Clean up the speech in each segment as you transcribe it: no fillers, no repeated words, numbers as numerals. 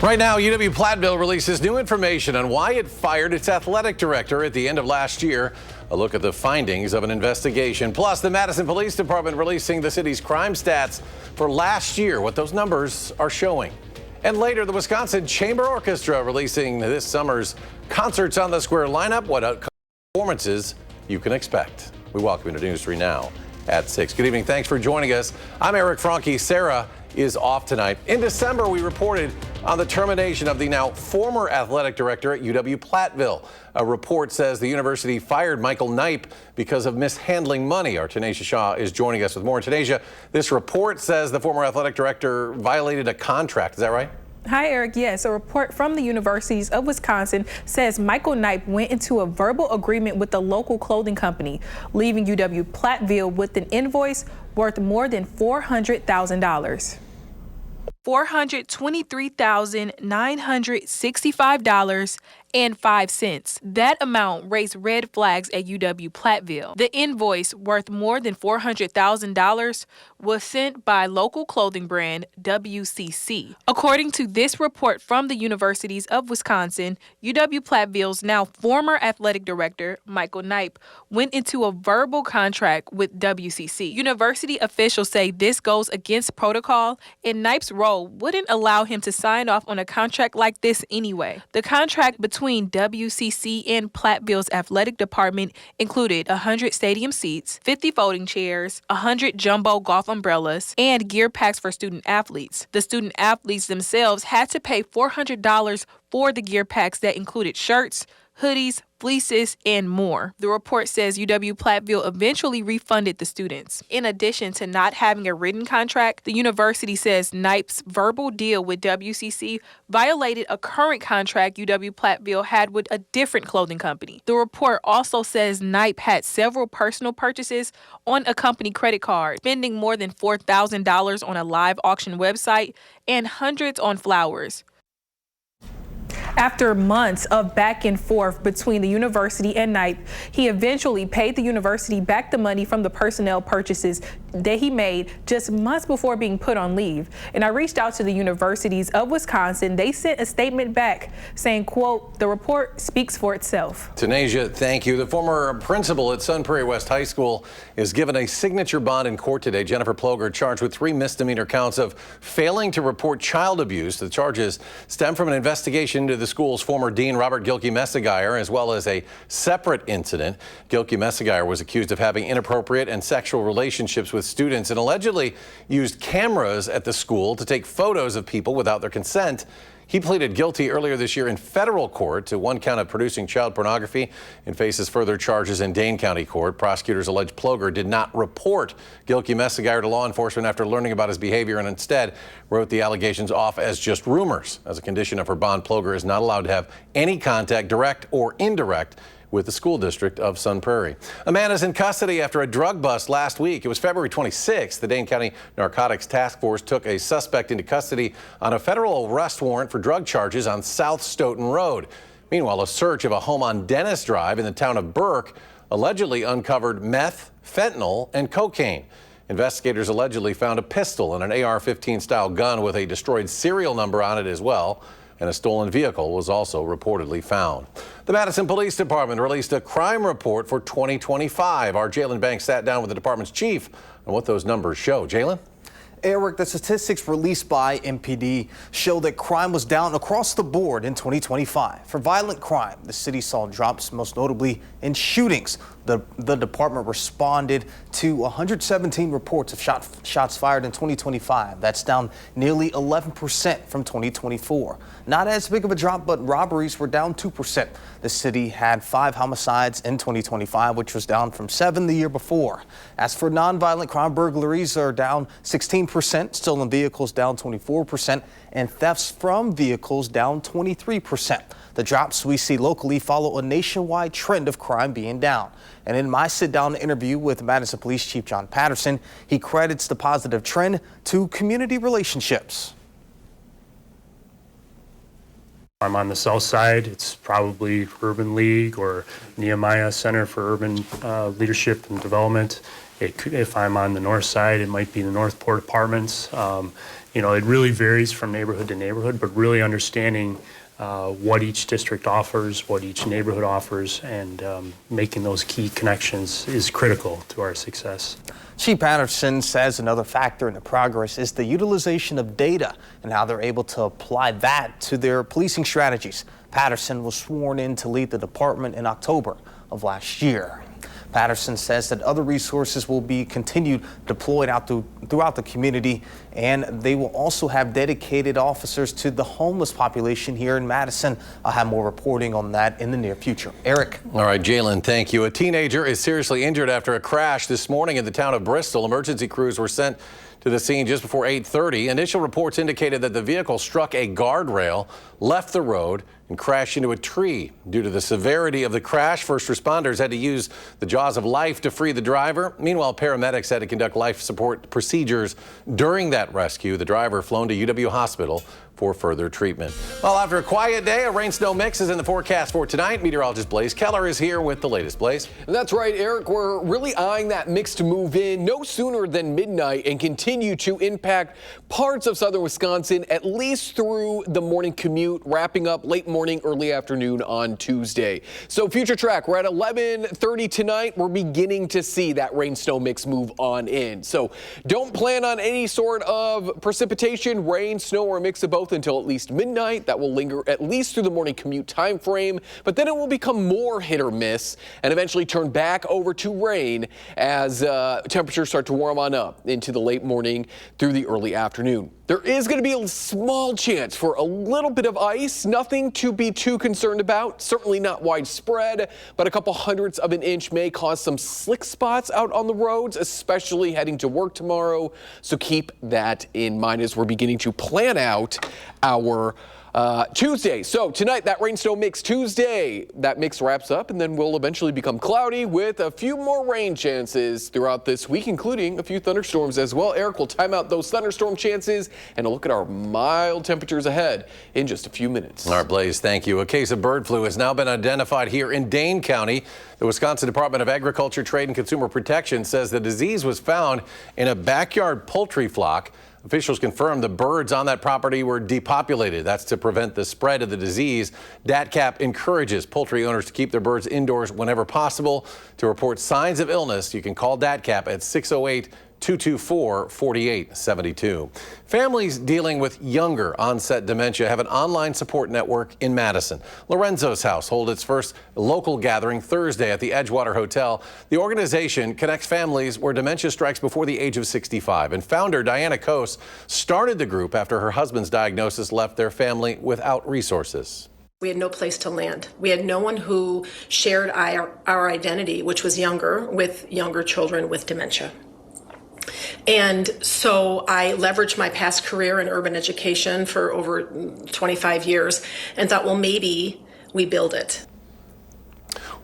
Right now, UW-Platteville releases new information on why it fired its athletic director at the end of last year. A look at the findings of an investigation. Plus, the Madison Police Department releasing the city's crime stats for last year, what those numbers are showing. And later, the Wisconsin Chamber Orchestra releasing this summer's Concerts on the Square lineup, what performances you can expect. We welcome you to News 3 Now at 6. Good evening. Thanks for joining us. I'm Eric Franke. Sarah is off tonight. In December, we reported on the termination of the now former athletic director at UW-Platteville. A report says the university fired Michael Knipe because of mishandling money. Our Tanisha Shaw is joining us with more. Tanisha, this report says the former athletic director violated a contract. Is that right? Hi, Eric. Yes, a report from the universities of Wisconsin says Michael Knipe went into a verbal agreement with the local clothing company, leaving UW-Platteville with an invoice worth more than $400,000. $423,965.05. That amount raised red flags at UW-Platteville. The invoice, worth more than $400,000, was sent by local clothing brand WCC. According to this report from the universities of Wisconsin, UW-Platteville's now former athletic director, Michael Knipe, went into a verbal contract with WCC. University officials say this goes against protocol, and Knipe's role wouldn't allow him to sign off on a contract like this anyway. The contract between WCC and Platteville's athletic department included 100 stadium seats, 50 folding chairs, 100 jumbo golf umbrellas, and gear packs for student athletes. The student athletes themselves had to pay $400 for the gear packs that included shirts, hoodies, fleeces, and more. The report says UW-Platteville eventually refunded the students. In addition to not having a written contract, the university says Knipe's verbal deal with WCC violated a current contract UW-Platteville had with a different clothing company. The report also says Knipe had several personal purchases on a company credit card, spending more than $4,000 on a live auction website and hundreds on flowers. After months of back and forth between the university and Knipe, he eventually paid the university back the money from the personnel purchases that he made just months before being put on leave. And I reached out to the universities of Wisconsin. They sent a statement back saying, quote, "The report speaks for itself." Tanisha, thank you. The former principal at Sun Prairie West High School is given a signature bond in court today. Jennifer Ploger charged with 3 misdemeanor counts of failing to report child abuse. The charges stem from an investigation into the school's former dean, Robert Gilkey-Messigier, as well as a separate incident. Gilkey-Messigier was accused of having inappropriate and sexual relationships with students and allegedly used cameras at the school to take photos of people without their consent. He pleaded guilty earlier this year in federal court to 1 count of producing child pornography and faces further charges in Dane County Court. Prosecutors allege Ploger did not report Gilkey-Messigier to law enforcement after learning about his behavior and instead wrote the allegations off as just rumors. As a condition of her bond, Ploger is not allowed to have any contact, direct or indirect, with the school district of Sun Prairie. A man is in custody after a drug bust last week. It was February 26th. The Dane County Narcotics Task Force took a suspect into custody on a federal arrest warrant for drug charges on South Stoughton Road. Meanwhile, a search of a home on Dennis Drive in the town of Burke allegedly uncovered meth, fentanyl, and cocaine. Investigators allegedly found a pistol and an AR-15 style gun with a destroyed serial number on it as well, and a stolen vehicle was also reportedly found. The Madison Police Department released a crime report for 2025. Our Jalen Banks sat down with the department's chief on what those numbers show. Jalen? Eric, the statistics released by MPD show that crime was down across the board in 2025. For violent crime, the city saw drops most notably in shootings. The department responded to 117 reports of shots fired in 2025. That's down nearly 11% from 2024. Not as big of a drop, but robberies were down 2%. The city had 5 homicides in 2025, which was down from 7 the year before. As for nonviolent crime, burglaries are down 16%, stolen vehicles down 24%, and thefts from vehicles down 23%. The drops we see locally follow a nationwide trend of crime being down. And in my sit-down interview with Madison Police Chief John Patterson, he credits the positive trend to community relationships. I'm on the south side. It's probably Urban League or Nehemiah Center for Urban Leadership and Development. If I'm on the north side, it might be the Northport Apartments. It really varies from neighborhood to neighborhood, but really understanding what each district offers, what each neighborhood offers, and making those key connections is critical to our success. Chief Patterson says another factor in the progress is the utilization of data and how they're able to apply that to their policing strategies. Patterson was sworn in to lead the department in October of last year. Patterson says that other resources will be continued deployed out throughout the community, and they will also have dedicated officers to the homeless population here in Madison. I'll have more reporting on that in the near future. Eric. All right, Jalen, thank you. A teenager is seriously injured after a crash this morning in the town of Bristol. Emergency crews were sent to the scene just before 8:30. Initial reports indicated that the vehicle struck a guardrail, left the road, and crashed into a tree. Due to the severity of the crash, first responders had to use the jaws of life to free the driver. Meanwhile, paramedics had to conduct life support procedures during that rescue. The driver flown to UW Hospital for further treatment. Well, after a quiet day, a rain-snow mix is in the forecast for tonight. Meteorologist Blaze Keller is here with the latest. Blaze. That's right, Eric. We're really eyeing that mix to move in no sooner than midnight and continue to impact parts of southern Wisconsin at least through the morning commute, wrapping up late morning, early afternoon on Tuesday. So future track, we're at 11:30 tonight. We're beginning to see that rain-snow mix move on in. So don't plan on any sort of precipitation, rain, snow, or a mix of both until at least midnight. That will linger at least through the morning commute time frame, but then it will become more hit or miss and eventually turn back over to rain as temperatures start to warm on up into the late morning through the early afternoon. There is going to be a small chance for a little bit of ice, nothing to be too concerned about, certainly not widespread, but a couple hundredths of an inch may cause some slick spots out on the roads, especially heading to work tomorrow. So keep that in mind as we're beginning to plan out our Tuesday. So tonight, that rain-snow mix Tuesday, that mix wraps up and then will eventually become cloudy with a few more rain chances throughout this week, including a few thunderstorms as well. Eric will time out those thunderstorm chances and a look at our mild temperatures ahead in just a few minutes. All right, Blaze, thank you. A case of bird flu has now been identified here in Dane County. The Wisconsin Department of Agriculture, Trade, and Consumer Protection says the disease was found in a backyard poultry flock. Officials confirmed the birds on that property were depopulated. That's to prevent the spread of the disease. DATCAP encourages poultry owners to keep their birds indoors whenever possible. To report signs of illness, you can call DATCAP at 608-224-4872. Families dealing with younger onset dementia have an online support network in Madison. Lorenzo's House holds its first local gathering Thursday at the Edgewater Hotel. The organization connects families where dementia strikes before the age of 65. And founder Diana Kos started the group after her husband's diagnosis left their family without resources. We had no place to land. We had no one who shared our identity, which was younger, with younger children with dementia. And so I leveraged my past career in urban education for over 25 years and thought, well, maybe we build it.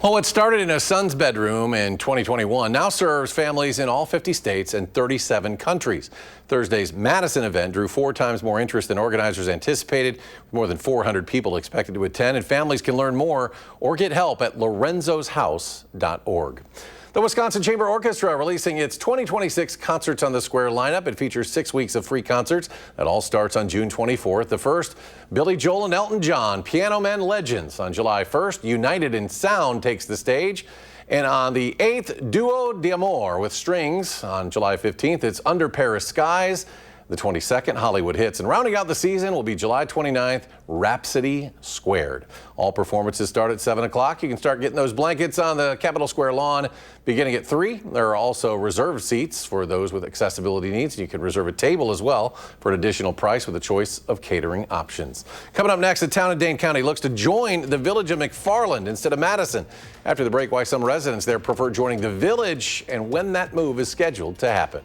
Well, what started in a son's bedroom in 2021 now serves families in all 50 states and 37 countries. Thursday's Madison event drew 4 times more interest than organizers anticipated. More than 400 people expected to attend, and families can learn more or get help at lorenzoshouse.org. The Wisconsin Chamber Orchestra releasing its 2026 Concerts on the Square lineup. It features 6 weeks of free concerts. That all starts on June 24th. The first, Billy Joel and Elton John, Piano Man Legends. On July 1st, United in Sound takes the stage. And on the 8th, Duo d'Amore with strings. On July 15th, it's Under Paris Skies. The 22nd, Hollywood Hits. And rounding out the season will be July 29th, Rhapsody Squared. All performances start at 7 o'clock. You can start getting those blankets on the Capitol Square lawn beginning at 3. There are also reserved seats for those with accessibility needs. You can reserve a table as well for an additional price with a choice of catering options. Coming up next, the town of Dane County looks to join the village of McFarland instead of Madison. After the break, why some residents there prefer joining the village and when that move is scheduled to happen.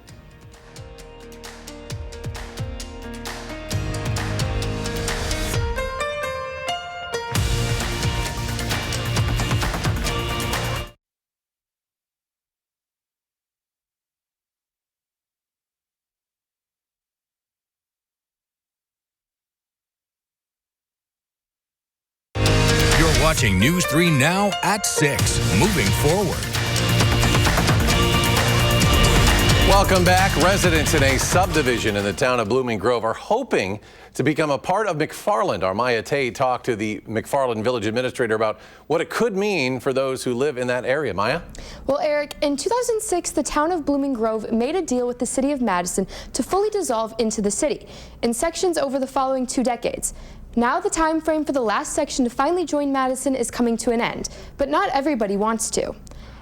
Watching News 3 now at 6. Moving forward. Welcome back. Residents in a subdivision in the town of Blooming Grove are hoping to become a part of McFarland. Our Maya Tate talked to the McFarland Village Administrator about what it could mean for those who live in that area. Maya? Well, Eric, in 2006, the town of Blooming Grove made a deal with the city of Madison to fully dissolve into the city in sections over the following 2 decades. Now the time frame for the last section to finally join Madison is coming to an end, but not everybody wants to.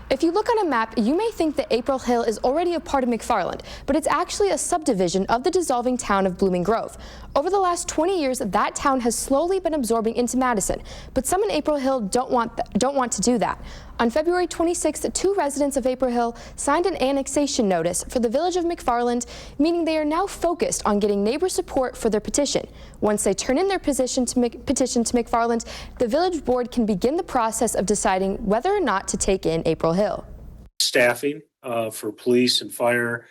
If you look on a map, you may think that April Hill is already a part of McFarland, but it's actually a subdivision of the dissolving town of Blooming Grove. Over the last 20 years, that town has slowly been absorbing into Madison, but some in April Hill don't want to do that. On February 26th, 2 residents of April Hill signed an annexation notice for the village of McFarland, meaning they are now focused on getting neighbor support for their petition. Once they turn in their petition to McFarland, the village board can begin the process of deciding whether or not to take in April Hill. Staffing for police and fire,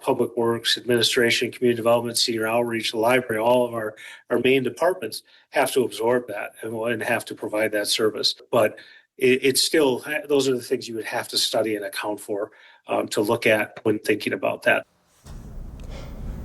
public works, administration, community development, senior outreach, the library, all of our main departments have to absorb that and have to provide that service. But it's still, those are the things you would have to study and account for to look at when thinking about that.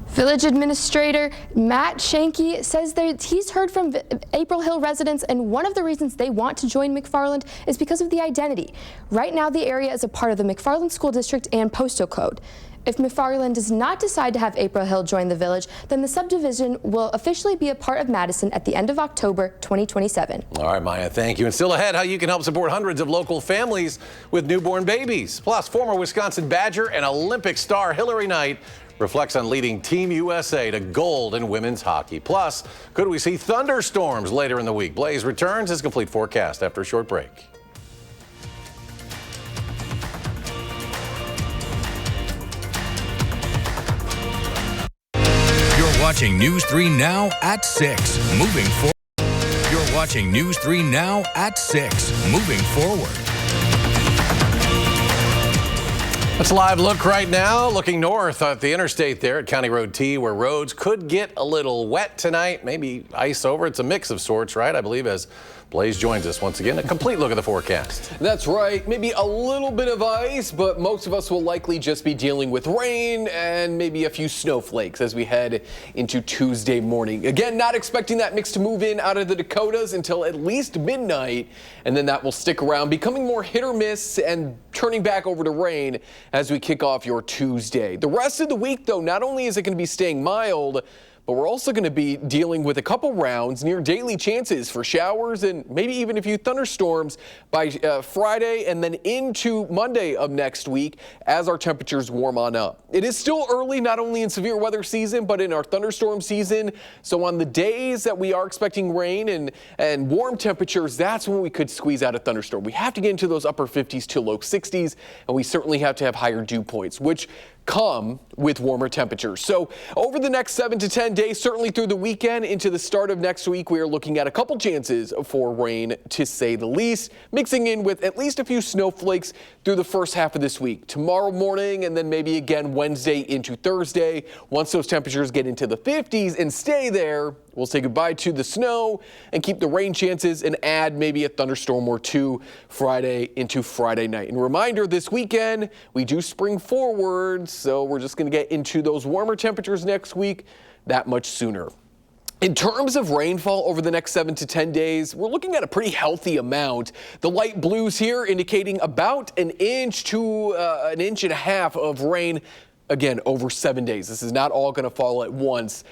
Village Administrator Matt Shanky says that he's heard from April Hill residents, and one of the reasons they want to join McFarland is because of the identity. Right now, the area is a part of the McFarland School District and Postal Code. If McFarland does not decide to have April Hill join the village, then the subdivision will officially be a part of Madison at the end of October 2027. All right, Maya, thank you. And still ahead, how you can help support hundreds of local families with newborn babies. Plus, former Wisconsin Badger and Olympic star Hillary Knight reflects on leading Team USA to gold in women's hockey. Plus, could we see thunderstorms later in the week? Blaze returns his complete forecast after a short break. You're watching News 3 Now at 6. Moving forward. You're watching News 3 Now at 6. Moving forward. Let's live look right now, looking north at the interstate there at County Road T, where roads could get a little wet tonight, maybe ice over. It's a mix of sorts, right? I believe as Blaze joins us once again. A complete look at the forecast. That's right. Maybe a little bit of ice, but most of us will likely just be dealing with rain and maybe a few snowflakes as we head into Tuesday morning. Again, not expecting that mix to move in out of the Dakotas until at least midnight, and then that will stick around, becoming more hit or miss and turning back over to rain as we kick off your Tuesday. The rest of the week, though, not only is it going to be staying mild, but we're also going to be dealing with a couple rounds, near daily chances for showers and maybe even a few thunderstorms by Friday and then into Monday of next week as our temperatures warm on up. It is still early, not only in severe weather season, but in our thunderstorm season. So on the days that we are expecting rain and warm temperatures, that's when we could squeeze out a thunderstorm. We have to get into those upper 50s to low 60s, and we certainly have to have higher dew points, which come with warmer temperatures. So over the next 7 to 10 days, certainly through the weekend into the start of next week, we are looking at a couple chances for rain, to say the least, mixing in with at least a few snowflakes through the first half of this week. Tomorrow morning and then maybe again Wednesday into Thursday. Once those temperatures get into the 50s and stay there, we'll say goodbye to the snow and keep the rain chances and add maybe a thunderstorm or two Friday into Friday night. And reminder, this weekend, we do spring forward, so we're just going to get into those warmer temperatures next week that much sooner. In terms of rainfall over the next 7 to 10 days, we're looking at a pretty healthy amount. The light blues here indicating about an inch to an inch and a half of rain, again, over 7 days. This is not all going to fall at once.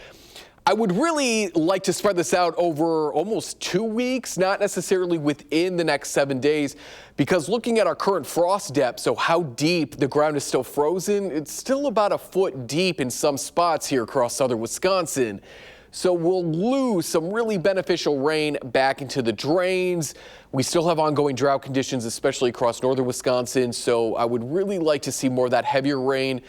I would really like to spread this out over almost 2 weeks, not necessarily within the next 7 days, because looking at our current frost depth, so how deep the ground is still frozen, it's still about a foot deep in some spots here across southern Wisconsin. So we'll lose some really beneficial rain back into the drains. We still have ongoing drought conditions, especially across northern Wisconsin, so I would really like to see more of that heavier rain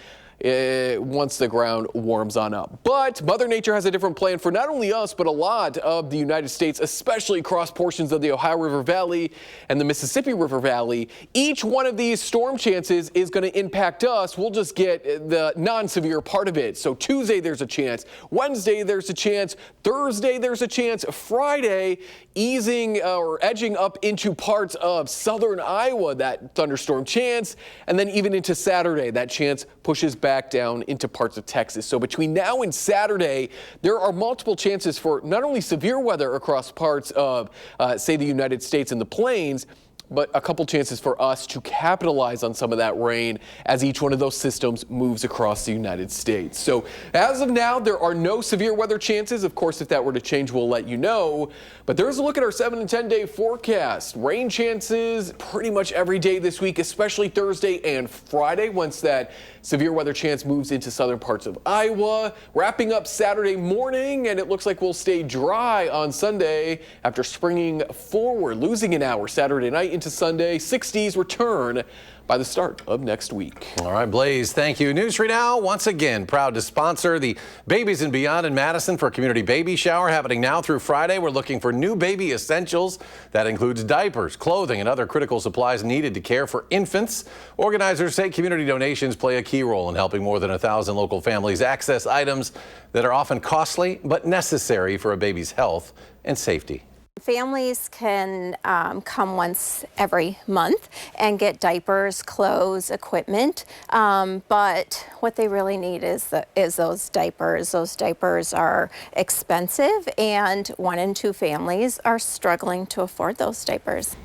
once the ground warms on up. But Mother Nature has a different plan for not only us, but a lot of the United States, especially across portions of the Ohio River Valley and the Mississippi River Valley. Each one of these storm chances is going to impact us. We'll just get the non-severe part of it. So Tuesday, there's a chance. Wednesday, there's a chance. Thursday, there's a chance. Friday, easing or edging up into parts of southern Iowa, that thunderstorm chance. And then even into Saturday, that chance pushes back down into parts of Texas. So between now and Saturday, there are multiple chances for not only severe weather across parts of, say, the United States and the plains, but a couple chances for us to capitalize on some of that rain as each one of those systems moves across the United States. So as of now, there are no severe weather chances. Of course, if that were to change, we'll let you know. But there's a look at our 7 and 10 day forecast. Rain chances pretty much every day this week, especially Thursday and Friday, once that severe weather chance moves into southern parts of Iowa. Wrapping up Saturday morning, and it looks like we'll stay dry on Sunday after springing forward, losing an hour Saturday night into Sunday. 60s return by the start of next week. All right, Blaze, thank you. News 3 Now, once again, proud to sponsor the Babies and Beyond in Madison for a community baby shower happening now through Friday. We're looking for new baby essentials. That includes diapers, clothing, and other critical supplies needed to care for infants. Organizers say community donations play a key role in helping more than 1,000 local families access items that are often costly but necessary for a baby's health and safety. Families can come once every month and get diapers, clothes, equipment, but what they really need is those diapers. Those diapers are expensive, and 1 in 2 families are struggling to afford those diapers.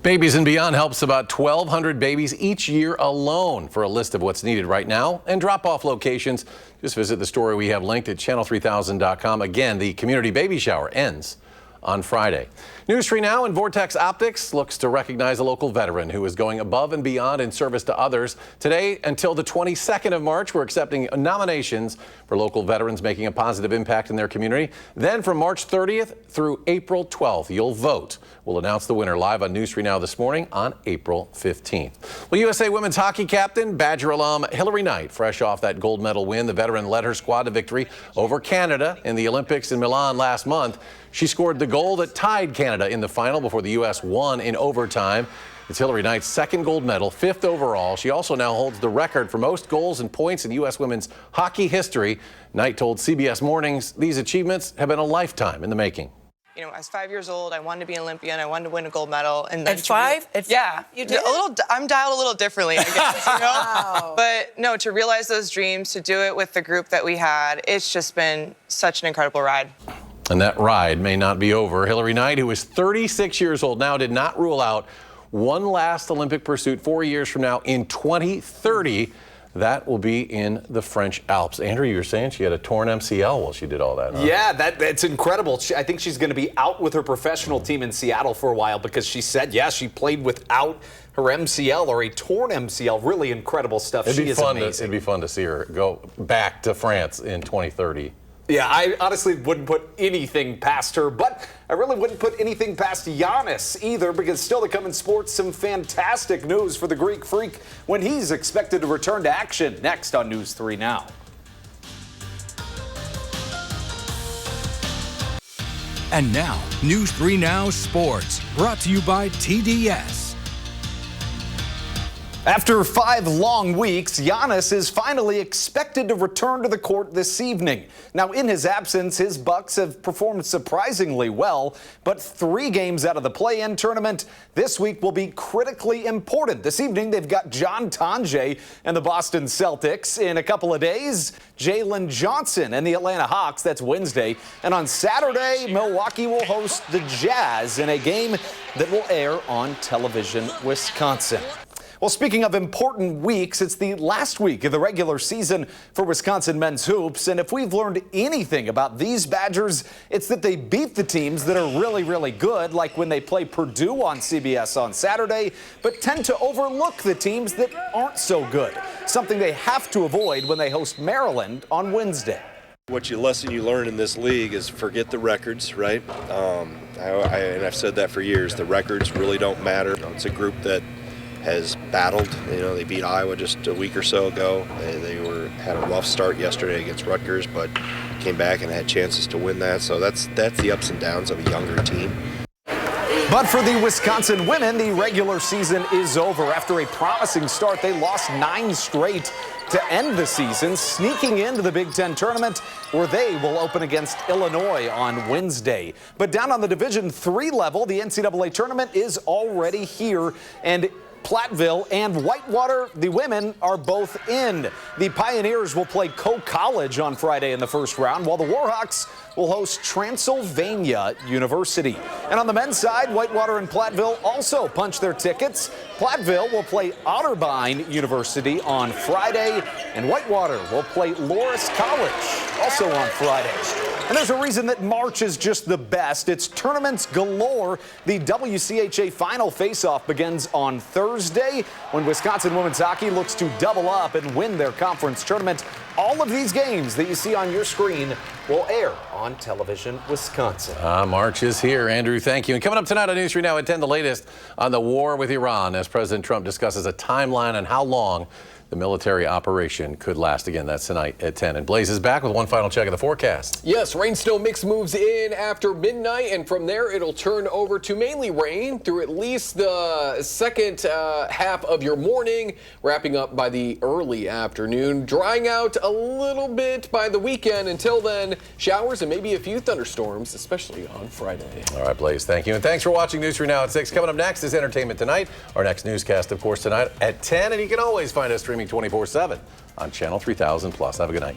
Babies and Beyond helps about 1,200 babies each year alone. For a list of what's needed right now and drop-off locations, just visit the story we have linked at channel3000.com. Again, the community baby shower ends on Friday. News 3 Now and Vortex Optics looks to recognize a local veteran who is going above and beyond in service to others. Today until the 22nd of March, we're accepting nominations for local veterans making a positive impact in their community. Then from March 30th through April 12th, you'll vote. We'll announce the winner live on News 3 Now this morning on April 15th. Well, USA women's hockey captain, Badger alum Hilary Knight, fresh off that gold medal win. The veteran led her squad to victory over Canada in the Olympics in Milan last month. She scored the goal that tied Canada in the final before the U.S. won in overtime. It's Hilary Knight's 2nd gold medal, 5th overall. She also now holds the record for most goals and points in U.S. women's hockey history. Knight told CBS Mornings these achievements have been a lifetime in the making. You know, I was 5 years old. I wanted to be an Olympian. I wanted to win a gold medal. And at 5? Yeah, you did. I'm dialed a little differently, I guess. You know? Wow. But no, to realize those dreams, to do it with the group that we had, it's just been such an incredible ride. And that ride may not be over. Hilary Knight, who is 36 years old now, did not rule out one last Olympic pursuit 4 years from now in 2030. That will be in the French Alps. Andrew, you were saying she had a torn MCL while she did all that, huh? Yeah, that's incredible. I think she's going to be out with her professional team in Seattle for a while because she said, yeah, she played without her MCL or a torn MCL. Really incredible stuff. She is amazing. It'd be fun to see her go back to France in 2030. Yeah, I honestly wouldn't put anything past her, but I really wouldn't put anything past Giannis either, because still to come in sports, some fantastic news for the Greek Freak when he's expected to return to action next on News 3 Now. And now, News 3 Now Sports, brought to you by TDS. After 5 long weeks, Giannis is finally expected to return to the court this evening. Now, in his absence, his Bucks have performed surprisingly well, but 3 games out of the play-in tournament this week will be critically important. This evening, they've got John Tonje and the Boston Celtics. In a couple of days, Jalen Johnson and the Atlanta Hawks. That's Wednesday. And on Saturday, Milwaukee will host the Jazz in a game that will air on Television Wisconsin. Well, speaking of important weeks, it's the last week of the regular season for Wisconsin men's hoops. And if we've learned anything about these Badgers, it's that they beat the teams that are really, really good, like when they play Purdue on CBS on Saturday, but tend to overlook the teams that aren't so good, something they have to avoid when they host Maryland on Wednesday. Lesson you learn in this league is forget the records, right? And I've said that for years. The records really don't matter. It's a group that has battled. They beat Iowa just a week or so ago. They had a rough start yesterday against Rutgers, but came back and had chances to win that. So that's the ups and downs of a younger team. But for the Wisconsin women, the regular season is over. After a promising start, they lost 9 straight to end the season, sneaking into the Big Ten tournament, where they will open against Illinois on Wednesday. But down on the Division III level, the NCAA tournament is already here, and Platteville and Whitewater, the women, are both in. The Pioneers will play Co-College on Friday in the first round, while the Warhawks will host Transylvania University. And on the men's side, Whitewater and Platteville also punch their tickets. Platteville will play Otterbein University on Friday, and Whitewater will play Loras College also on Friday. And there's a reason that March is just the best. It's tournaments galore. The WCHA Final Face-Off begins on Thursday when Wisconsin women's hockey looks to double up and win their conference tournament. All of these games that you see on your screen will air on Television Wisconsin. March is here. Andrew, thank you. And coming up tonight on News 3 Now at 10, the latest on the war with Iran as President Trump discusses a timeline on how long the military operation could last. Again, that's tonight at 10. And Blaze is back with one final check of the forecast. Yes, rain snow mix moves in after midnight, and from there it'll turn over to mainly rain through at least the second half of your morning, wrapping up by the early afternoon, drying out a little bit by the weekend. Until then, showers and maybe a few thunderstorms, especially on Friday. All right, Blaze, thank you. And thanks for watching News 3 Now at 6. Coming up next is Entertainment Tonight. Our next newscast, of course, tonight at 10. And you can always find us streaming 24/7 on Channel 3000 Plus. Have a good night.